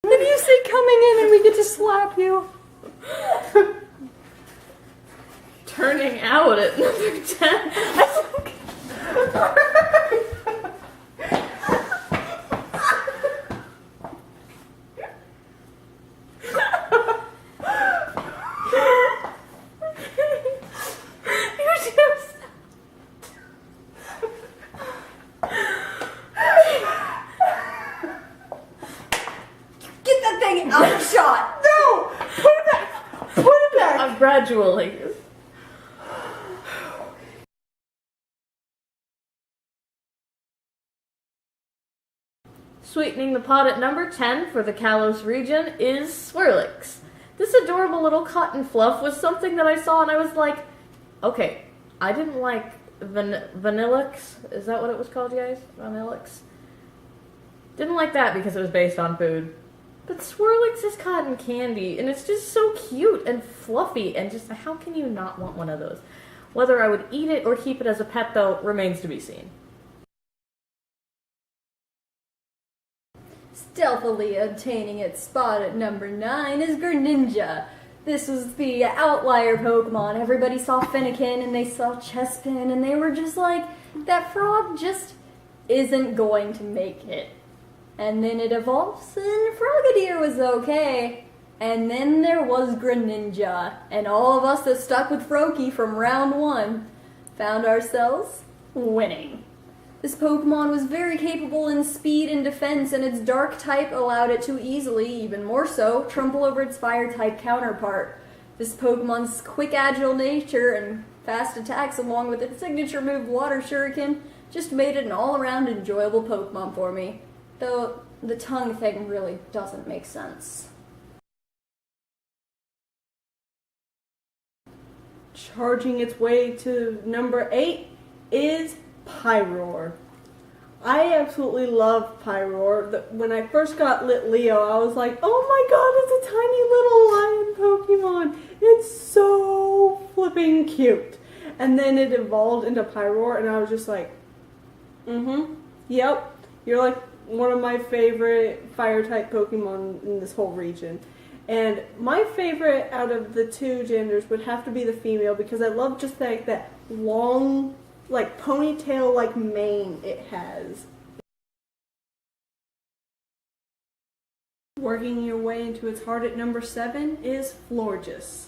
Then you say coming in and we get to slap you. Turning out at number 10. Out of shot! No! Put it back! Put it back! I'm gradually. Sweetening the pot at number 10 for the Kalos region is Swirlix. This adorable little cotton fluff was something that I saw and I was like, okay, I didn't like Vanillix. Is that what it was called, you guys? Vanillix? Didn't like that because it was based on food. But Swirlix is cotton candy, and it's just so cute and fluffy, and just how can you not want one of those? Whether I would eat it or keep it as a pet, though, remains to be seen. Stealthily obtaining its spot at number 9 is Greninja. This was the outlier Pokemon. Everybody saw Fennekin and they saw Chespin, and they were just like, that frog just isn't going to make it. And then it evolves, and Frogadier was okay. And then there was Greninja, and all of us that stuck with Froakie from round 1 found ourselves winning. This Pokemon was very capable in speed and defense, and its dark type allowed it to easily, even more so, trample over its fire type counterpart. This Pokemon's quick, agile nature and fast attacks, along with its signature move Water Shuriken, just made it an all-around enjoyable Pokemon for me. Though the tongue thing really doesn't make sense. Charging its way to number 8 is Pyroar. I absolutely love Pyroar. When I first got Leo, I was like, oh my god, it's a tiny little lion Pokemon. It's so flipping cute. And then it evolved into Pyroar, and I was just like, yep, you're like one of my favorite fire-type Pokemon in this whole region. And my favorite out of the two genders would have to be the female, because I love just that long, like ponytail-like mane it has. Working your way into its heart at number 7 is Florges.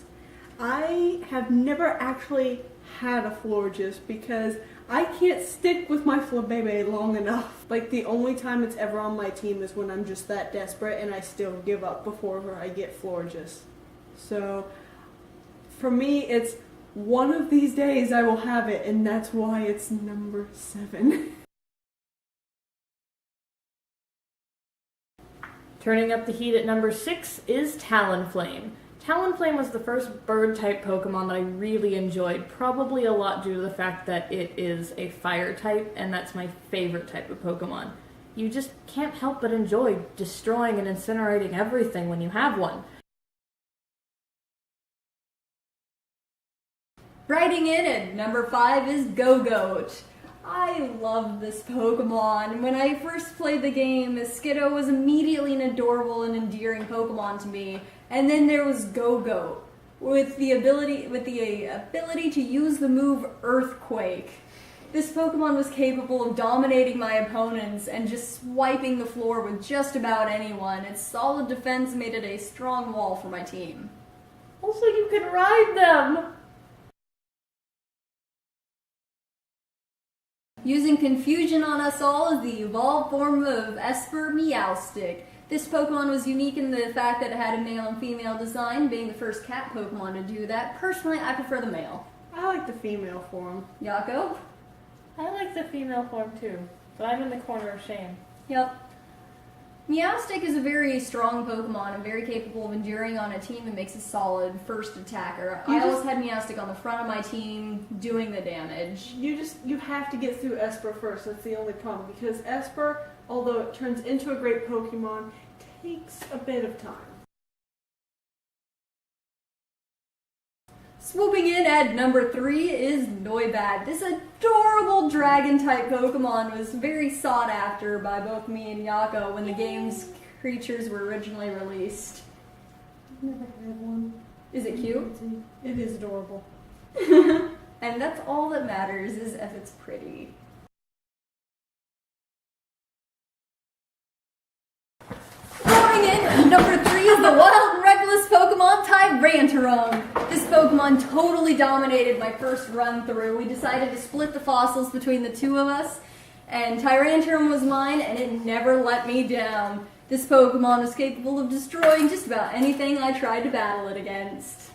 I have never actually had a Florges because I can't stick with my Flabébé long enough. Like, the only time it's ever on my team is when I'm just that desperate and I still give up before I get Florges. So, for me, it's one of these days I will have it, and that's why it's number 7. Turning up the heat at number 6 is Talonflame. Talonflame was the first bird-type Pokemon that I really enjoyed, probably a lot due to the fact that it is a fire type, and that's my favorite type of Pokemon. You just can't help but enjoy destroying and incinerating everything when you have one. Riding in at number 5 is Go-Goat. I love this Pokemon. When I first played the game, Skiddo was immediately an adorable and endearing Pokemon to me. And then there was Go-Goat, with the ability to use the move Earthquake. This Pokemon was capable of dominating my opponents and just swiping the floor with just about anyone. Its solid defense made it a strong wall for my team. Also, you can ride them! Using confusion on us all is the evolved form of Esper Meowstic. This Pokemon was unique in the fact that it had a male and female design, being the first cat Pokemon to do that. Personally, I prefer the male. I like the female form. Yako? I like the female form too, but I'm in the corner of shame. Yep. Meowstic is a very strong Pokemon and very capable of enduring on a team and makes a solid first attacker. I always had Meowstic on the front of my team doing the damage. You have to get through Esper first. That's the only problem, because Esper, although it turns into a great Pokemon, takes a bit of time. Swooping in at number 3 is Noibat. This adorable dragon-type Pokemon was very sought after by both me and Yako when the games creatures were originally released. I've never had one. Is it cute? It is adorable. And that's all that matters, is if it's pretty. Going in, number 3 is the wild and reckless Pokemon Tyrantarum. This Pokemon totally dominated my first run through. We decided to split the fossils between the two of us, and Tyrantarum was mine, and it never let me down. This Pokemon was capable of destroying just about anything I tried to battle it against.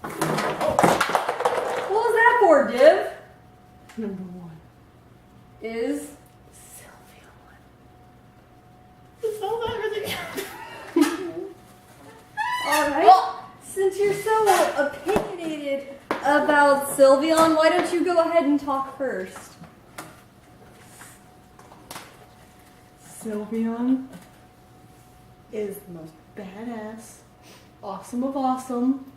What was that for, Div? Number 1. Is It's all that really. Alright. Well, since you're so opinionated about Sylveon, why don't you go ahead and talk first? Sylveon is the most badass, awesome of awesome,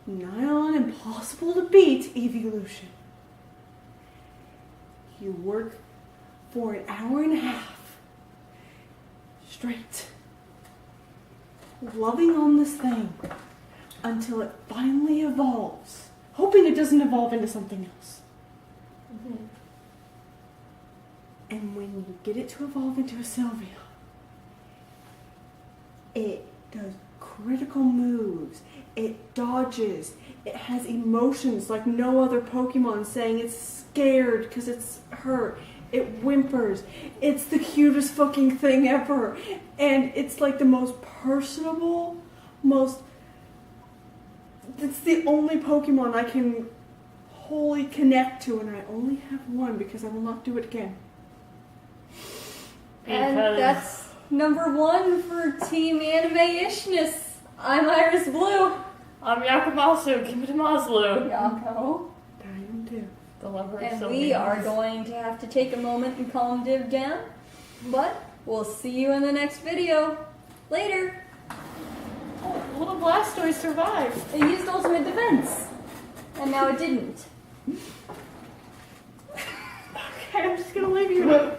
nigh on impossible to beat evolution. You work for an hour and a half straight, loving on this thing until it finally evolves, hoping it doesn't evolve into something else. Mm-hmm. And when you get it to evolve into a Sylveon, it does critical moves, it dodges, it has emotions like no other Pokemon, saying it's scared because it's hurt, it whimpers, it's the cutest fucking thing ever, and it's like the most personable, it's the only Pokemon I can wholly connect to, and I only have one because I will not do it again. And that's number 1 for Team Animeishness. I'm Aeris-Blue. I'm Yakumasu. Give me to Maslu. Yako. I am too. The lover of And Sylveon. we are going to have to take a moment and calm Div down. But we'll see you in the next video. Later. Oh, little Blastoise survived. It used ultimate defense. And now it didn't. Okay, I'm just gonna leave you.